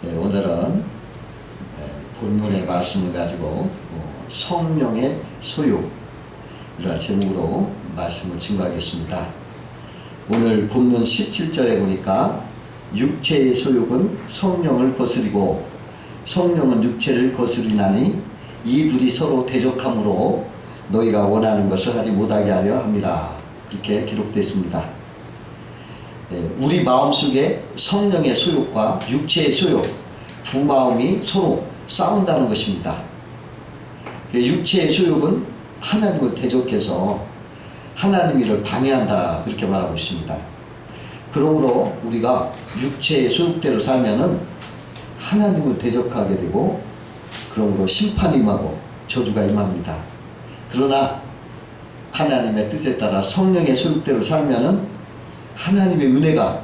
오늘은 본문의 말씀을 가지고 성령의 소유이라는 제목으로 말씀을 증거하겠습니다. 오늘 본문 17절에 보니까 육체의 소욕은 성령을 거스리고 성령은 육체를 거스리나니 이 둘이 서로 대적함으로 너희가 원하는 것을 하지 못하게 하려 합니다. 그렇게 기록됐습니다. 우리 마음속에 성령의 소욕과 육체의 소욕 두 마음이 서로 싸운다는 것입니다. 육체의 소욕은 하나님을 대적해서 하나님 일을 방해한다, 그렇게 말하고 있습니다. 그러므로 우리가 육체의 소욕대로 살면은 하나님을 대적하게 되고, 그러므로 심판이 임하고 저주가 임합니다. 그러나 하나님의 뜻에 따라 성령의 소욕대로 살면은 하나님의 은혜가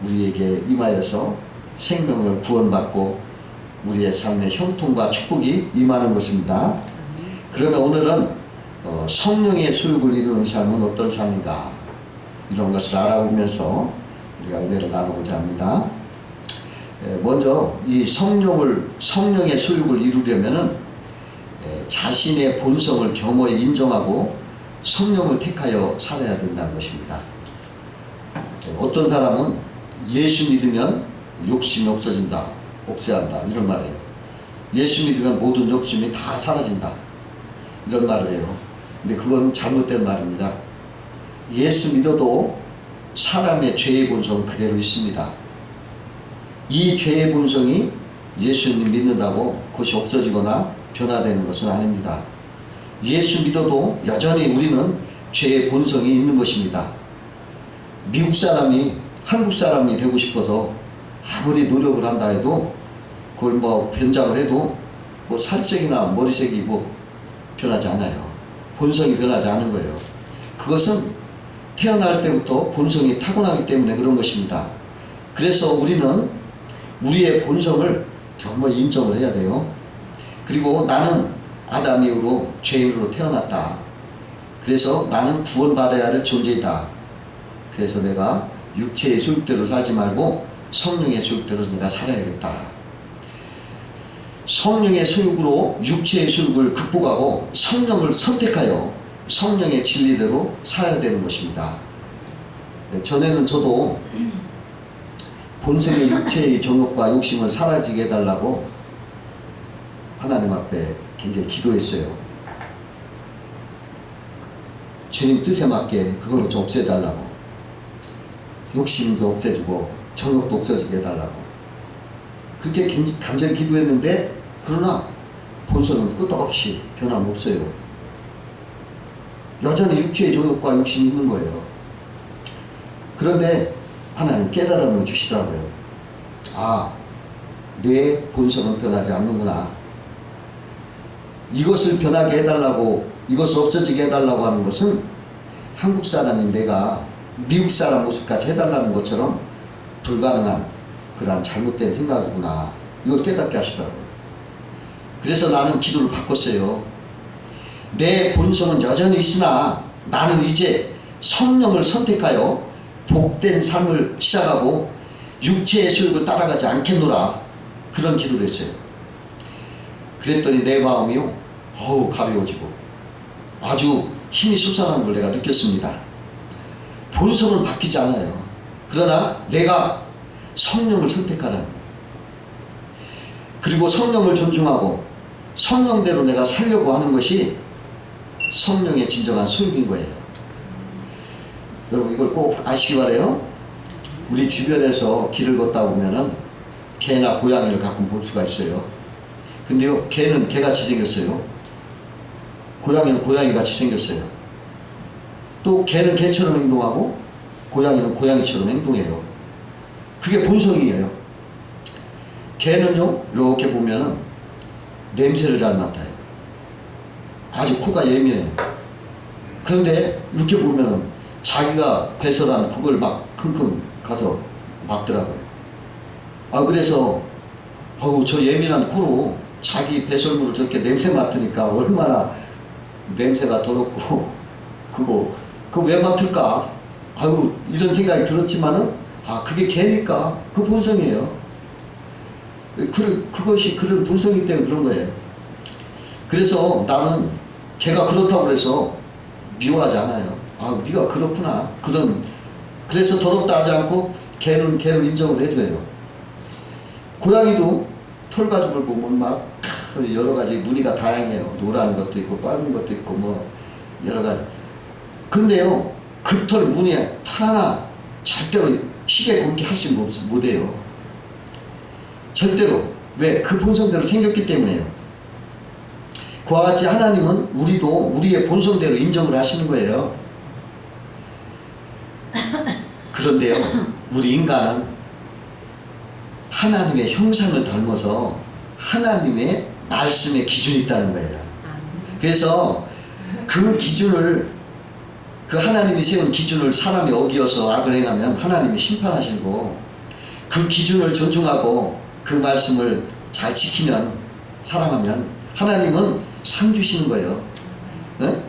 우리에게 임하여서 생명을 구원받고 우리의 삶의 형통과 축복이 임하는 것입니다. 그러면 오늘은 성령의 소욕을 이루는 삶은 어떤 삶인가, 이런 것을 알아보면서 우리가 은혜를 나누고자 합니다. 먼저 이 성령의 소욕을 이루려면은 자신의 본성을 겸허히 인정하고 성령을 택하여 살아야 된다는 것입니다. 어떤 사람은 예수 믿으면 욕심이 없어진다, 없애한다, 이런 말을 해요. 예수 믿으면 모든 욕심이 다 사라진다, 이런 말을 해요. 근데 그건 잘못된 말입니다. 예수 믿어도 사람의 죄의 본성은 그대로 있습니다. 이 죄의 본성이 예수님 믿는다고 그것이 없어지거나 변화되는 것은 아닙니다. 예수 믿어도 여전히 우리는 죄의 본성이 있는 것입니다. 미국 사람이 한국 사람이 되고 싶어서 아무리 노력을 한다 해도, 그걸 변장을 해도 살색이나 머리색이 변하지 않아요. 본성이 변하지 않은 거예요. 그것은 태어날 때부터 본성이 타고나기 때문에 그런 것입니다. 그래서 우리는 우리의 본성을 정말 인정을 해야 돼요. 그리고 나는 아담 이후로 죄인으로 태어났다. 그래서 나는 구원받아야 할 존재이다. 그래서 내가 육체의 소욕대로 살지 말고 성령의 소욕대로 내가 살아야겠다. 성령의 소욕으로 육체의 소욕을 극복하고 성령을 선택하여 성령의 진리대로 살아야 되는 것입니다. 전에는 저도 본성의 육체의 정욕과 욕심을 사라지게 해달라고 하나님 앞에 굉장히 기도했어요. 주님 뜻에 맞게 그걸 좀 없애달라고. 욕심도 없애주고 정욕도 없어지게 해달라고 그렇게 간절히 기도했는데, 그러나 본성은 끄떡없이 변함없어요. 여전히 육체의 정욕과 욕심이 있는 거예요. 그런데 하나님 깨달음을 주시더라고요. 아, 내 본성은 변하지 않는구나. 이것을 변하게 해달라고, 이것을 없어지게 해달라고 하는 것은 한국 사람인 내가 미국 사람 모습까지 해달라는 것처럼 불가능한 그러한 잘못된 생각이구나, 이걸 깨닫게 하시더라고요. 그래서 나는 기도를 바꿨어요. 내 본성은 여전히 있으나 나는 이제 성령을 선택하여 복된 삶을 시작하고 육체의 소욕을 따라가지 않겠노라, 그런 기도를 했어요. 그랬더니 내 마음이요, 가벼워지고 아주 힘이 솟아나는 걸 내가 느꼈습니다. 본성은 바뀌지 않아요. 그러나 내가 성령을 선택하라는 거예요. 그리고 성령을 존중하고 성령대로 내가 살려고 하는 것이 성령의 진정한 소욕인 거예요. 여러분, 이걸 꼭 아시기 바라요. 우리 주변에서 길을 걷다 보면은 개나 고양이를 가끔 볼 수가 있어요. 근데요, 개는 개같이 생겼어요. 고양이는 고양이같이 생겼어요. 또 개는 개처럼 행동하고 고양이는 고양이처럼 행동해요. 그게 본성이에요. 개는요, 이렇게 보면은 냄새를 잘 맡아요. 아주 코가 예민해요. 그런데 이렇게 보면은 자기가 배설한 그걸 막 킁킁 가서 막더라고요. 그래서 저 예민한 코로 자기 배설물을 저렇게 냄새 맡으니까 얼마나 냄새가 더럽고 그거 왜 맡을까? 이런 생각이 들었지만은 그게 개니까 그 본성이에요. 그것이 그런 본성이기 때문에 그런 거예요. 그래서 나는 걔가 그렇다고 해서 미워하지 않아요. 아, 네가 그렇구나. 그래서 더럽다 하지 않고 걔는 인정을 해줘요. 고양이도 털가죽을 보면 막 여러 가지 무늬가 다양해요. 노란 것도 있고 빨간 것도 있고 뭐 여러 가지. 근데요, 그 털 무늬에 털 하나 절대로 희게 곱게 할 수 못해요. 절대로. 왜? 그 본성대로 생겼기 때문에요. 그와 같이 하나님은 우리의 본성대로 인정을 하시는 거예요. 그런데요, 우리 인간은 하나님의 형상을 닮아서 하나님의 말씀의 기준이 있다는 거예요. 그래서 그 기준을, 그 하나님이 세운 기준을 사람이 어기어서 악을 행하면 하나님이 심판하시고, 그 기준을 존중하고 그 말씀을 잘 지키면, 사랑하면 하나님은 상 주시는 거예요.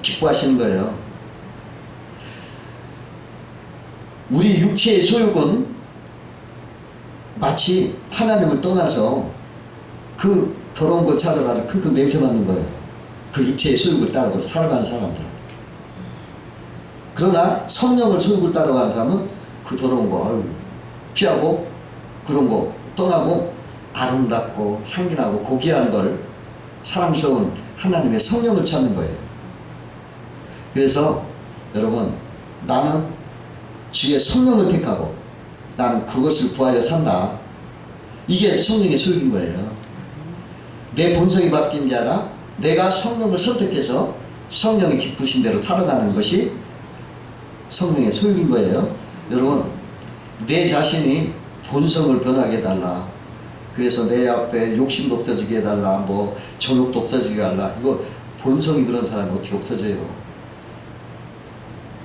기뻐하시는 거예요. 우리 육체의 소욕은 마치 하나님을 떠나서 그 더러운 걸 찾아가지고 킁킁 냄새 맡는 거예요. 그 육체의 소욕을 따르고 살아가는 사람들. 그러나 성령을 소욕을 따라가는 사람은 그 더러운 거 피하고 그런 거 떠나고 아름답고 향기나고 고귀한 걸, 사랑스러운 하나님의 성령을 찾는 거예요. 그래서 여러분, 나는 주의 성령을 택하고 나는 그것을 구하여 산다. 이게 성령의 소욕인 거예요. 내 본성이 바뀐 게 아니라 내가 성령을 선택해서 성령이 기쁘신 대로 살아가는 것이 성령의 소욕인 거예요. 여러분, 내 자신이 본성을 변하게 해달라. 그래서 내 앞에 욕심도 없어지게 해달라. 뭐 정욕도 없어지게 해달라. 이거 본성이 그런 사람이 어떻게 없어져요?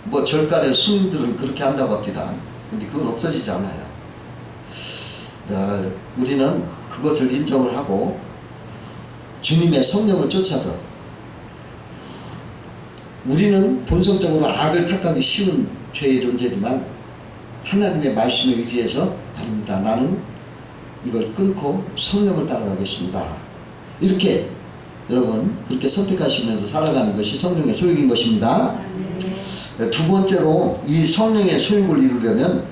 뭐 절간에 스님들은 그렇게 한다고 합니다. 근데 그건 없어지지 않아요. 우리는 그것을 인정을 하고 주님의 성령을 쫓아서, 우리는 본성적으로 악을 택하기 쉬운 죄의 존재지만 하나님의 말씀에 의지해서 아닙니다. 나는 이걸 끊고 성령을 따라가겠습니다. 이렇게 여러분 그렇게 선택하시면서 살아가는 것이 성령의 소욕인 것입니다. 두 번째로 이 성령의 소욕을 이루려면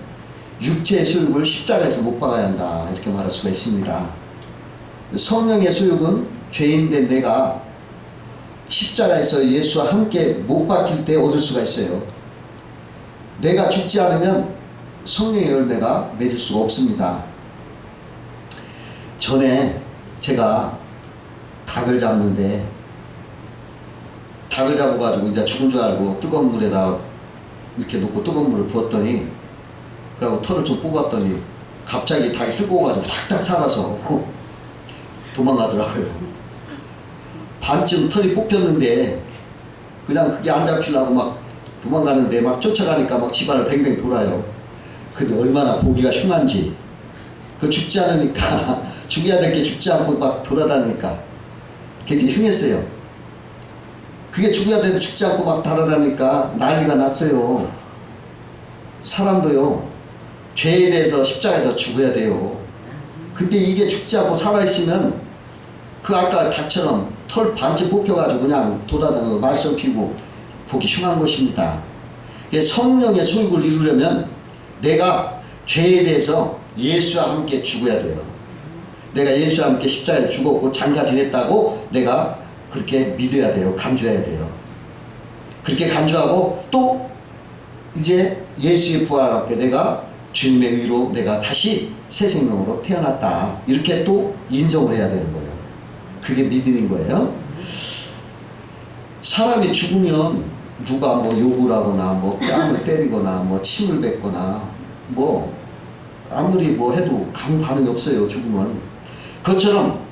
육체의 소욕을 십자가에서 못 박아야 한다. 이렇게 말할 수가 있습니다. 성령의 소욕은 죄인된 내가 십자가에서 예수와 함께 못 박힐 때 얻을 수가 있어요. 내가 죽지 않으면 성령의 열매가 맺을 수가 없습니다. 전에 제가 닭을 잡는데, 닭을 잡아가지고 이제 죽은 줄 알고 뜨거운 물에다 이렇게 놓고 뜨거운 물을 부었더니, 그리고 털을 좀 뽑았더니 갑자기 닭이 뜨거워가지고 탁탁 살아서 도망가더라고요. 반쯤 털이 뽑혔는데 그냥 그게 안 잡히려고 막 도망가는데 막 쫓아가니까 막 집안을 뱅뱅 돌아요. 근데 얼마나 보기가 흉한지. 그 죽지 않으니까 죽여야 될 게 죽지 않고 막 돌아다니니까 굉장히 흉했어요. 그게 죽여야 되는데 죽지 않고 막 돌아다니니까 난리가 났어요. 사람도요, 죄에 대해서 십자가에서 죽어야 돼요. 근데 이게 죽지 않고 살아있으면 그 아까 닭처럼 털 반쯤 뽑혀가지고 그냥 돌아다니고 말썽 피고 보기 흉한 것입니다. 성령의 소욕을 이루려면 내가 죄에 대해서 예수와 함께 죽어야 돼요. 내가 예수와 함께 십자가에 죽었고 장사 지냈다고 내가 그렇게 믿어야 돼요. 간주해야 돼요. 그렇게 간주하고 또 이제 예수의 부활과 함께 내가 주님의 의로 내가 다시 새 생명으로 태어났다. 이렇게 또 인정을 해야 되는 거예요. 그게 믿음인 거예요. 사람이 죽으면 누가 뭐 욕을 하거나 뭐 뺨을 때리거나 뭐 침을 뱉거나 뭐 아무리 뭐 해도 아무 반응이 없어요. 죽으면. 그것처럼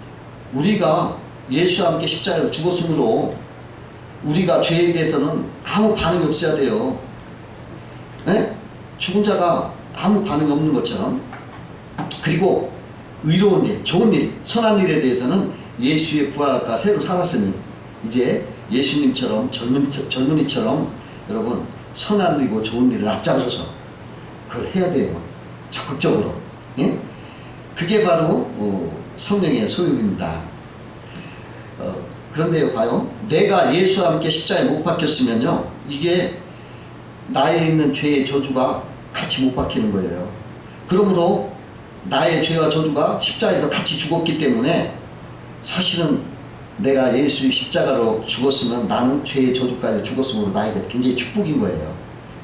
우리가 예수와 함께 십자가에서 죽었으므로 우리가 죄에 대해서는 아무 반응이 없어야 돼요. 네? 죽은 자가 아무 반응이 없는 것처럼. 그리고 의로운 일, 좋은 일, 선한 일에 대해서는 예수의 부활과 새로 살았으니 이제 예수님처럼 젊은이처럼 여러분 선한 일이고 좋은 일을 앞장서서 그걸 해야 돼요. 적극적으로. 예? 그게 바로 성령의 소유입니다. 그런데요, 봐요. 내가 예수와 함께 십자가에 못 박혔으면요, 이게 나에 있는 죄의 저주가 같이 못 박히는 거예요. 그러므로 나의 죄와 저주가 십자가에서 같이 죽었기 때문에 사실은 내가 예수의 십자가로 죽었으면 나는 죄의 저주까지 죽었으므로 나에게 굉장히 축복인 거예요.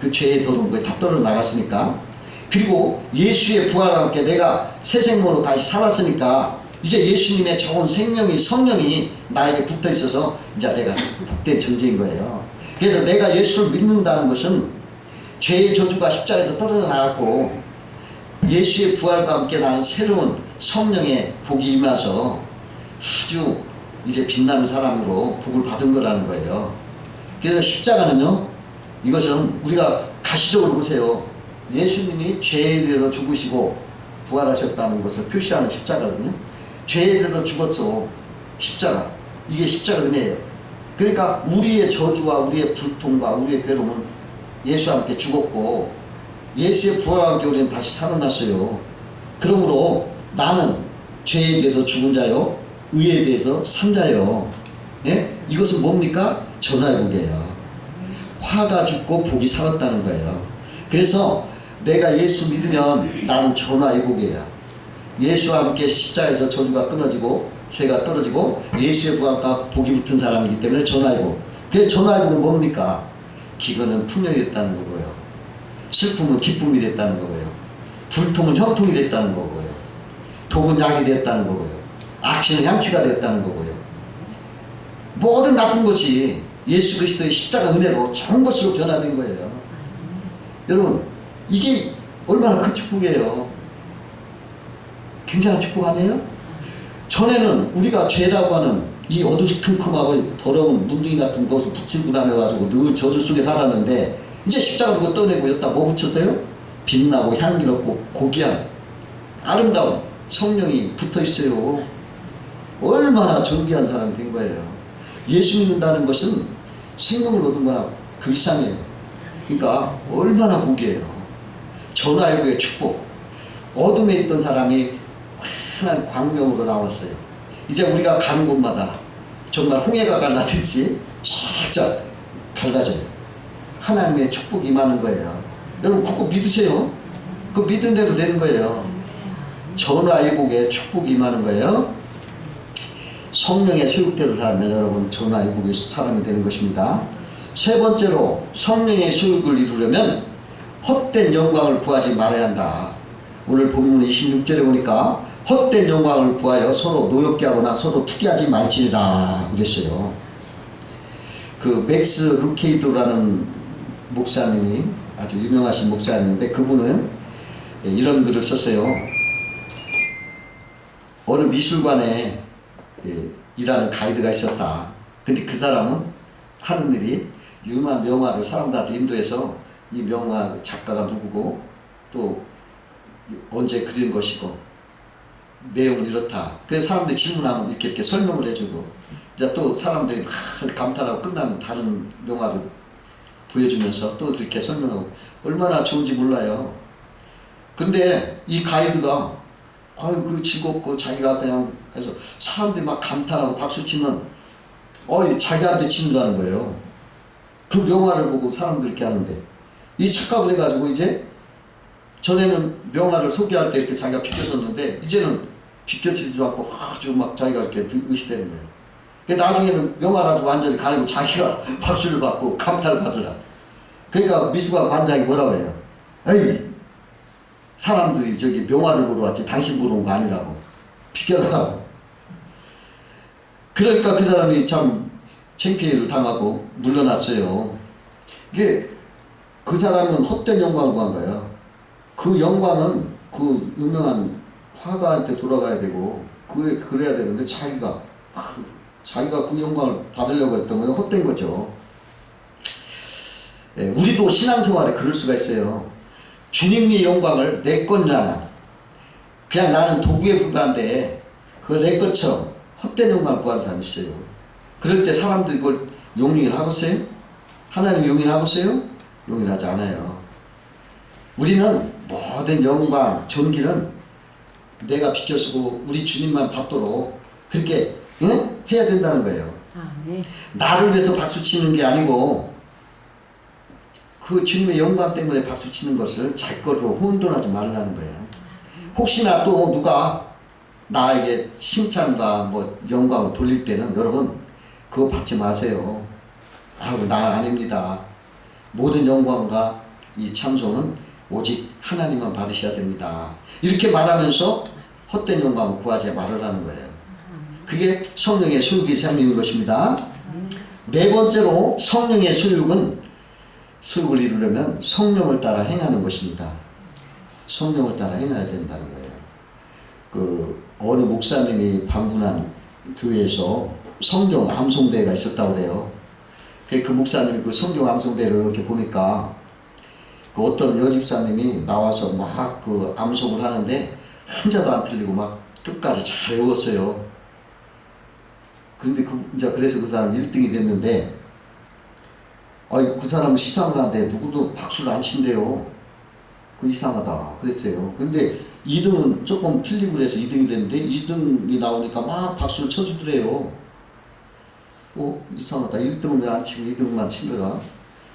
그 죄의 더러운 거에 다 떨어 나갔으니까. 그리고 예수의 부활과 함께 내가 새 생명으로 다시 살았으니까 이제 예수님의 좋은 생명이, 성령이 나에게 붙어 있어서 이제 내가 복된 존재인 거예요. 그래서 내가 예수를 믿는다는 것은 죄의 저주가 십자가에서 떨어져 나갔고 예수의 부활과 함께 나는 새로운 성령의 복이 임해서 아주 이제 빛나는 사람으로 복을 받은 거라는 거예요. 그래서 십자가는요, 이것은 우리가 가시적으로 보세요. 예수님이 죄에 대해서 죽으시고 부활하셨다는 것을 표시하는 십자가거든요. 죄에 대해서 죽었어. 십자가. 이게 십자가 은혜예요. 그러니까 우리의 저주와 우리의 불통과 우리의 괴로움은 예수와 함께 죽었고 예수의 부활과 함께 우리는 다시 살아났어요. 그러므로 나는 죄에 대해서 죽은 자요, 의에 대해서 산 자요. 예? 이것은 뭡니까? 전화회복이에요. 화가 죽고 복이 살았다는 거예요. 그래서 내가 예수 믿으면 나는 전화회복이에요. 예수와 함께 십자가에서 저주가 끊어지고 죄가 떨어지고 예수의 부활과 복이 붙은 사람이기 때문에 전화회복. 그래서 전화회복은 뭡니까? 기근은 풍년이 됐다는 거고요. 슬픔은 기쁨이 됐다는 거고요. 불통은 형통이 됐다는 거고요. 독은 약이 됐다는 거고요. 악취는 양취가 됐다는 거고요. 모든 나쁜 것이 예수 그리스도의 십자가 은혜로 좋은 것으로 변화된 거예요. 여러분, 이게 얼마나 큰 축복이에요. 굉장한 축복 아니에요? 전에는 우리가 죄라고 하는 이 어두컴컴하고 더러운 문둥이 같은 것을 붙이고 다녀가지고 늘 저주 속에 살았는데 이제 십자가 그거 떠내고 여기다 뭐 붙였어요? 빛나고 향기롭고 고귀한 아름다운 성령이 붙어 있어요. 얼마나 존귀한 사람이 된 거예요. 예수 믿는다는 것은 생명을 얻은 거나 그 이상이에요. 그러니까 얼마나 복이에요. 전화회복의 축복. 어둠에 있던 사람이 환한 광명으로 나왔어요. 이제 우리가 가는 곳마다 정말 홍해가 갈라듯이 쫙쫙 갈라져요. 하나님의 축복이 임하는 거예요. 여러분 그거 믿으세요. 그거 믿은 대로 되는 거예요. 전화회복의 축복이 임하는 거예요. 성령의 소유대로 살면 여러분 전화회복의 사람이 되는 것입니다. 세 번째로 성령의 소유를 이루려면 헛된 영광을 구하지 말아야 한다. 오늘 본문 26절에 보니까 헛된 영광을 구하여 서로 노엽게 하거나 서로 투기하지 말지니라 그랬어요. 그 맥스 루케이도라는 목사님이 아주 유명하신 목사님인데 그분은 이런 글을 썼어요. 어느 미술관에 일하는 가이드가 있었다. 근데 그 사람은 하는 일이 유명한 명화를 사람들한테 인도해서 이 명화 작가가 누구고 또 언제 그린 것이고 내용은 이렇다. 그래서 사람들이 질문하면 이렇게 설명을 해주고 이제 또 사람들이 막 감탄하고 끝나면 다른 명화를 보여주면서 또 이렇게 설명하고 얼마나 좋은지 몰라요. 근데 이 가이드가 그 즐겁고 자기가 그냥 해서 사람들이 막 감탄하고 박수치면 자기한테 치는 줄 아는 거예요. 그 명화를 보고 사람들이 이렇게 하는데 이 착각을 해가지고 이제 전에는 명화를 소개할 때 이렇게 자기가 비켜섰는데 이제는 비켜지지도 않고 아주 막 자기가 이렇게 의시되는 거예요. 나중에는 명화를 아주 완전히 가리고 자기가 박수를 받고 감탄을 받으라. 그러니까 미술관 관장이 뭐라고 해요? 에이, 사람들이 저기 명화를 보러 왔지 당신 보러 온 거 아니라고 비켜달라고. 그러니까 그 사람이 참 창피를 당하고 물러났어요. 이게 그 사람은 헛된 영광을 구한 거예요. 그 영광은 그 유명한 화가한테 돌아가야 되고 그래야 되는데 자기가 그 영광을 받으려고 했던 건 헛된 거죠. 우리도 신앙생활에 그럴 수가 있어요. 주님의 영광을 내 거냐 그냥 나는 도구에 불과한데 그걸 내 것처럼 헛된 영광을 구하는 사람이 있어요. 그럴 때 사람들이 그걸 용인을 하겠어요? 하나님 용인하겠어요? 용인하지 않아요. 우리는 모든 영광, 존귀는 내가 비켜서고 우리 주님만 받도록 그렇게 응? 해야 된다는 거예요. 네. 나를 위해서 박수 치는 게 아니고 그 주님의 영광 때문에 박수 치는 것을 자기 것으로 혼돈하지 말라는 거예요. 혹시나 또 누가 나에게 칭찬과 뭐 영광을 돌릴 때는 여러분 그거 받지 마세요. 아우 나 아닙니다. 모든 영광과 이 찬송은 오직 하나님만 받으셔야 됩니다. 이렇게 말하면서 헛된 영광을 구하지 말으라는 거예요. 그게 성령의 소유기 삶인 것입니다. 네 번째로 성령의 소유를 이루려면 성령을 따라 행하는 것입니다. 성령을 따라 행해야 된다는 거예요. 그 어느 목사님이 방문한 교회에서 성경 암송대회가 있었다고 그래요. 그 목사님이 그 성경 암송대회를 이렇게 보니까 그 어떤 여집사님이 나와서 막 그 암송을 하는데 한 자도 안 틀리고 막 끝까지 잘 외웠어요. 근데 그래서 그 사람 1등이 됐는데, 그 사람은 시상을 하는데 누구도 박수를 안 친대요. 그 이상하다. 그랬어요. 근데 2등은 조금 틀리고 그래서 2등이 됐는데, 2등이 나오니까 막 박수를 쳐주더래요. 이상하다. 1등은 왜 안 치고 2등만 치더라.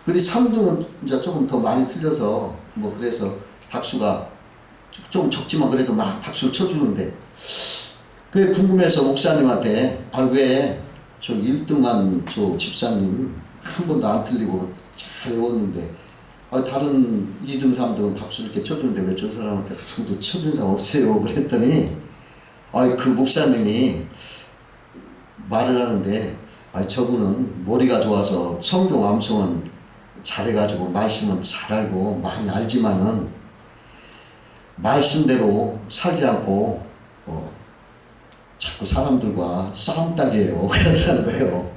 근데 3등은 이제 조금 더 많이 틀려서, 그래서 박수가 좀 적지만 그래도 막 박수를 쳐주는데, 그게 궁금해서 목사님한테 왜 저 1등만 저 집사님 한 번도 안 틀리고 잘 외웠는데 다른 2등 3등은 박수를 이렇게 쳐주는데 왜 저 사람한테 아무도 쳐준 사람 없어요? 그랬더니 그 목사님이 말을 하는데 저분은 머리가 좋아서 성경 암송은 잘해가지고 말씀은 잘 알고 많이 알지만은 말씀대로 살지 않고 자꾸 사람들과 싸움닭이에요. 그러더라는 거예요.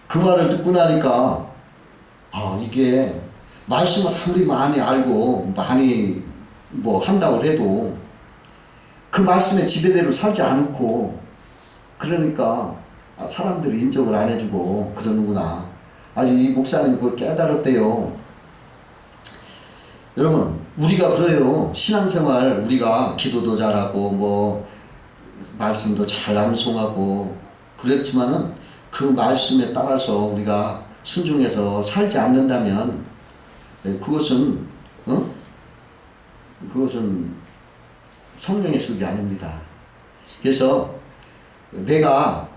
그 말을 듣고 나니까 이게 말씀을 아무리 많이 알고 많이 한다고 해도 그 말씀의 지배대로 살지 않고 그러니까 사람들이 인정을 안 해주고 그러는구나. 아직 이 목사님이 그걸 깨달았대요. 여러분 우리가 그래요. 신앙생활 우리가 기도도 잘하고 말씀도 잘 암송하고 그렇지만은 그 말씀에 따라서 우리가 순종해서 살지 않는다면 그것은 성령의 소유가 아닙니다. 그래서 내가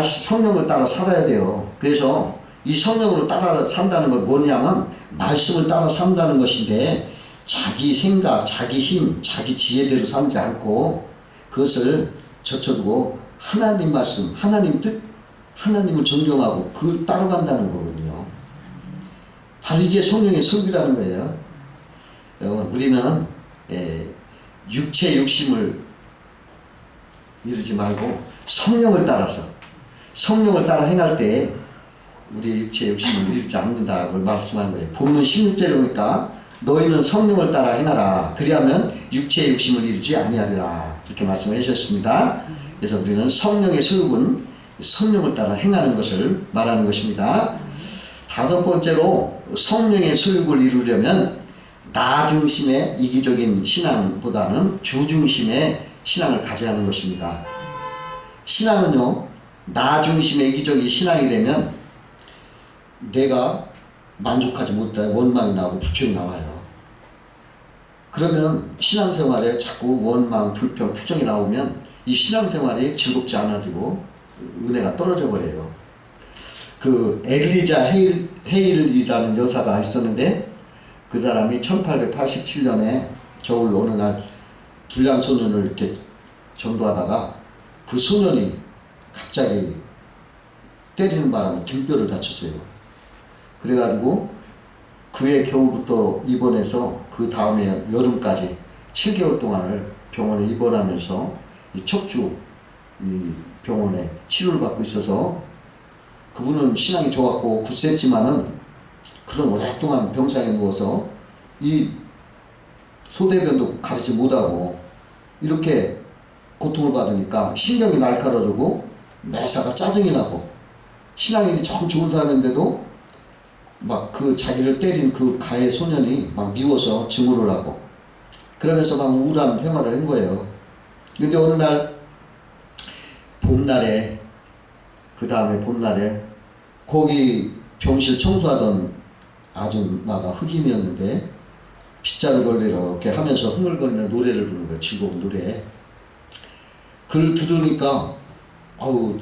성령을 따라 살아야 돼요. 그래서 이 성령으로 따라 산다는 걸 뭐냐면 말씀을 따라 산다는 것인데 자기 생각, 자기 힘, 자기 지혜대로 살지 않고 그것을 젖혀두고 하나님 말씀, 하나님 뜻, 하나님을 존경하고 그 따라간다는 거거든요. 바로 이게 성령의 소유라는 거예요. 우리는 육체 욕심을 이루지 말고 성령을 따라서 성령을 따라 행할 때 우리의 육체의 욕심을 이루지 않는다고 말씀하는 거예요. 본문 16절에 보니까 너희는 성령을 따라 행하라. 그리하면 육체의 욕심을 이루지 아니하리라. 이렇게 말씀을 하셨습니다. 그래서 우리는 성령의 소유는 성령을 따라 행하는 것을 말하는 것입니다. 다섯 번째로 성령의 소유를 이루려면 나 중심의 이기적인 신앙보다는 주 중심의 신앙을 가져야 하는 것입니다. 신앙은요, 나 중심의 이기적인 신앙이 되면 내가 만족하지 못해 원망이 나오고 불평이 나와요. 그러면 신앙생활에 자꾸 원망, 불평, 투정이 나오면 이 신앙생활이 즐겁지 않아지고 은혜가 떨어져 버려요. 그 엘리자 헤일이라는 여사가 있었는데 그 사람이 1887년에 겨울 어느 날 불량 소년을 이렇게 전도하다가 그 소년이 갑자기 때리는 바람에 등뼈를 다쳤어요. 그래가지고 그해 겨울부터 입원해서 그 다음에 여름까지 7개월 동안을 병원에 입원하면서 이 척추 병원에 치료를 받고 있어서 그분은 신앙이 좋았고 굳셌지만은 그런 오랫동안 병상에 누워서 이 소대변도 가리지 못하고 이렇게 고통을 받으니까 신경이 날카로워지고 매사가 짜증이 나고 신앙이 참 좋은 사람인데도 막 그 자기를 때린 그 가해 소년이 막 미워서 증오를 하고 그러면서 막 우울한 생활을 한 거예요. 근데 어느 날 봄날에, 그 다음에 봄날에 거기 병실 청소하던 아줌마가 흑인이었는데 빗자루 걸레 이렇게 하면서 흥얼거리며 노래를 부르는 거예요. 즐거운 노래. 그걸 들으니까 아우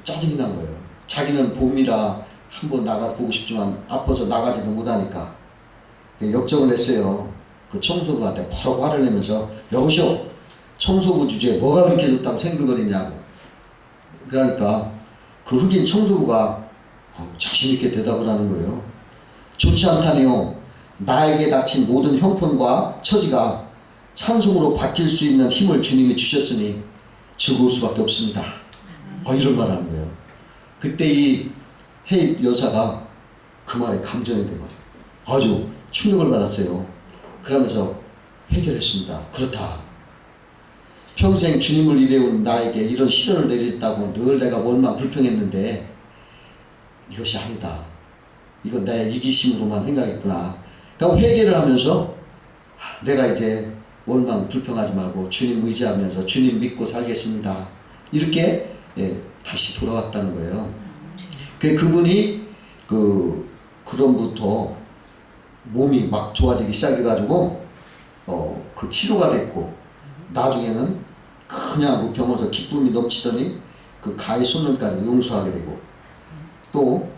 짜증이 난 거예요. 자기는 봄이라 한번 나가 보고 싶지만 아파서 나가지도 못하니까 역정을 냈어요. 그 청소부한테 바로 화를 내면서 여보시오, 청소부 주제에 뭐가 그렇게 좋다고 생글거리냐고. 그러니까 그 흑인 청소부가 자신있게 대답을 하는 거예요. 좋지 않다니요. 나에게 닥친 모든 형편과 처지가 찬송으로 바뀔 수 있는 힘을 주님이 주셨으니 즐거울 수밖에 없습니다. 이런 말 하는 거예요. 그때 이 헤이 여사가 그 말에 감정이 된 거죠. 아주 충격을 받았어요. 그러면서 해결했습니다. 그렇다. 평생 주님을 일해온 나에게 이런 시련을 내렸다고 늘 내가 원망 불평했는데 이것이 아니다. 이건 내 이기심으로만 생각했구나. 그러니까 회개를 하면서 내가 이제 원망 불평하지 말고 주님 의지하면서 주님 믿고 살겠습니다. 이렇게 다시 돌아왔다는 거예요. 그분이 그럼부터 몸이 막 좋아지기 시작해가지고 그 치료가 됐고 나중에는 그냥 병원에서 기쁨이 넘치더니 그 가해 소년까지 용서하게 되고 또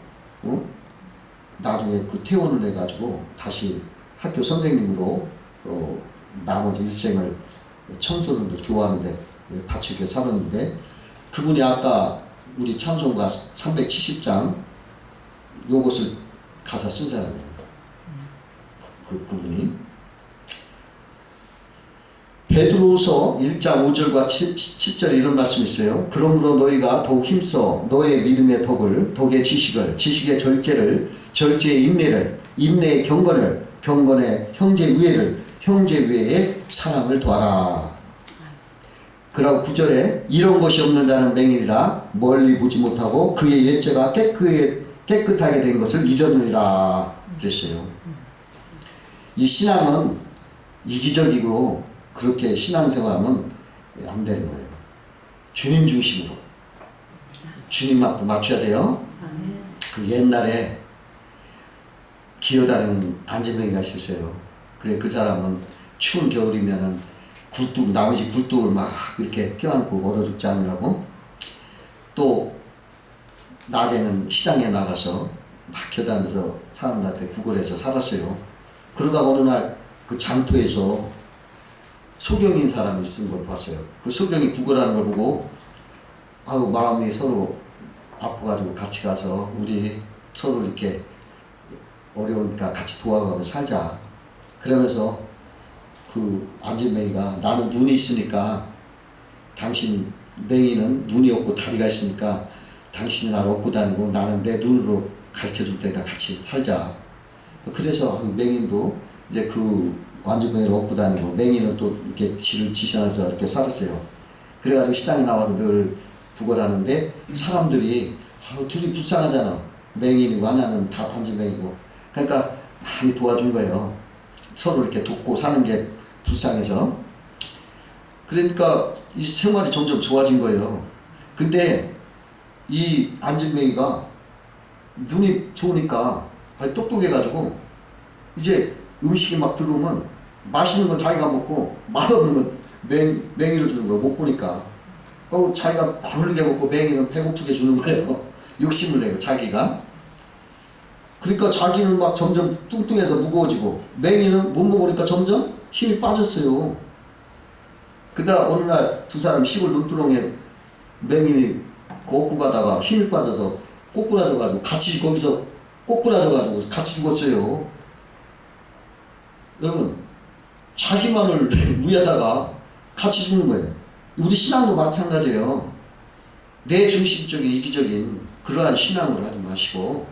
나중에 그 퇴원을 해가지고 다시 학교 선생님으로 나머지 일생을 청소년들 교화하는데 바치게 살았는데 그분이 아까 우리 찬송가 370장 요것을 가사 쓴 사람이에요. 그분이 베드로서 1장 5절과 7절에 이런 말씀이 있어요. 그러므로 너희가 더욱 힘써 너의 믿음의 덕의 지식을, 지식의 절제를, 절제의 인내를, 인내의 경건을, 경건의 형제 위에를, 형제 위에 사랑을 더하라. 그러고 9절에 이런 것이 없는 자는 맹인이라 멀리 보지 못하고 그의 옛죄가 깨끗하게 된 것을 잊었느니라 그랬어요. 이 신앙은 이기적이고 그렇게 신앙생활하면 안 되는 거예요. 주님 중심으로 주님 앞에 맞춰야 돼요. 그 옛날에 기어다니는 안진뱅이가 있었어요. 그래 그 사람은 추운 겨울이면은 나머지 굴뚝을 막 이렇게 껴안고 얼어 죽지 않으라고 또 낮에는 시장에 나가서 막 겨다니면서 사람들한테 구걸해서 살았어요. 그러다가 어느 날 그 장터에서 소경인 사람이 쓴 걸 봤어요. 그 소경이 구걸하는 걸 보고 마음이 서로 아파가지고 같이 가서 우리 서로 이렇게 어려우니까 같이 도와가며 살자. 그러면서 그 안진뱅이가 나는 눈이 있으니까 당신 맹이는 눈이 없고 다리가 있으니까 당신이 나를 업고 다니고 나는 내 눈으로 가르쳐줄 테니까 같이 살자. 그래서 맹인도 이제 그 안진뱅이를 업고 다니고 맹이는 또 이렇게 지를 지셔놔서 이렇게 살았어요. 그래가지고 시장에 나와서 늘 구걸하는데 사람들이 둘이 불쌍하잖아. 맹인이고 하나는 다 안진뱅이고. 그러니까 많이 도와준 거예요. 서로 이렇게 돕고 사는 게 불쌍해서. 그러니까 이 생활이 점점 좋아진 거예요. 근데 이 안진뱅이가 눈이 좋으니까 똑똑해가지고 이제 음식이 막 들어오면 맛있는 건 자기가 먹고 맛없는 건 맹이를 주는 거예요. 못 보니까. 자기가 배부르게 먹고 맹이는 배고프게 주는 거예요. 욕심을 내고 자기가. 그러니까 자기는 막 점점 뚱뚱해서 무거워지고 맹이는 못 먹으니까 점점 힘이 빠졌어요. 그러다 어느 날 두 사람 시골 눈두렁에 맹인이 걷고 가다가 힘이 빠져서 꼬꾸라져가지고 같이 거기서 꼬꾸라져가지고 같이 죽었어요. 여러분 자기만을 위하다가 같이 죽는 거예요. 우리 신앙도 마찬가지예요. 내 중심적인 이기적인 그러한 신앙을 하지 마시고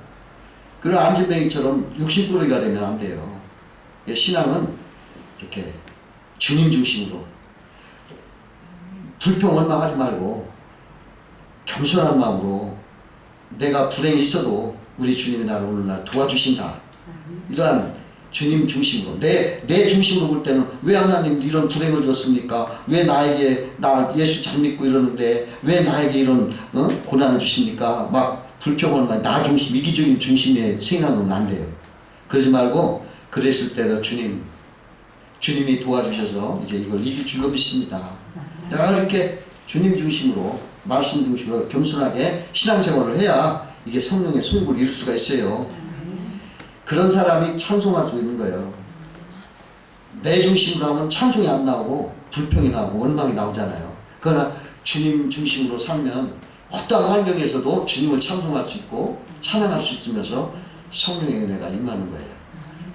그런 안진뱅이처럼 욕심꾸러기가 되면 안 돼요. 신앙은 이렇게 주님 중심으로 불평 얼마 하지 말고 겸손한 마음으로 내가 불행이 있어도 우리 주님이 나를 오늘날 도와주신다. 이러한 주님 중심으로 내 중심으로 볼 때는 왜 하나님 이런 불행을 줬습니까? 왜 나에게 나 예수 잘 믿고 이러는데 왜 나에게 이런 고난을 주십니까? 막 불평을 나 중심 이기적인 중심에 생각하면 안 돼요. 그러지 말고 그랬을 때도 주님이 도와주셔서 이제 이걸 이길 줄로 믿습니다. 내가 이렇게 주님 중심으로 말씀 중심으로 겸손하게 신앙생활을 해야 이게 성령의 손을 이룰 수가 있어요. 그런 사람이 찬송할 수 있는 거예요. 내 중심으로 하면 찬송이 안 나오고 불평이 나오고 원망이 나오잖아요. 그러나 주님 중심으로 살면 어떠한 환경에서도 주님을 찬송할 수 있고 찬양할 수 있으면서 성령의 은혜가 임하는 거예요.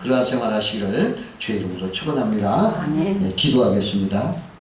그러한 생활 하시기를 주의 이름으로 축원합니다. 아멘. 네, 기도하겠습니다.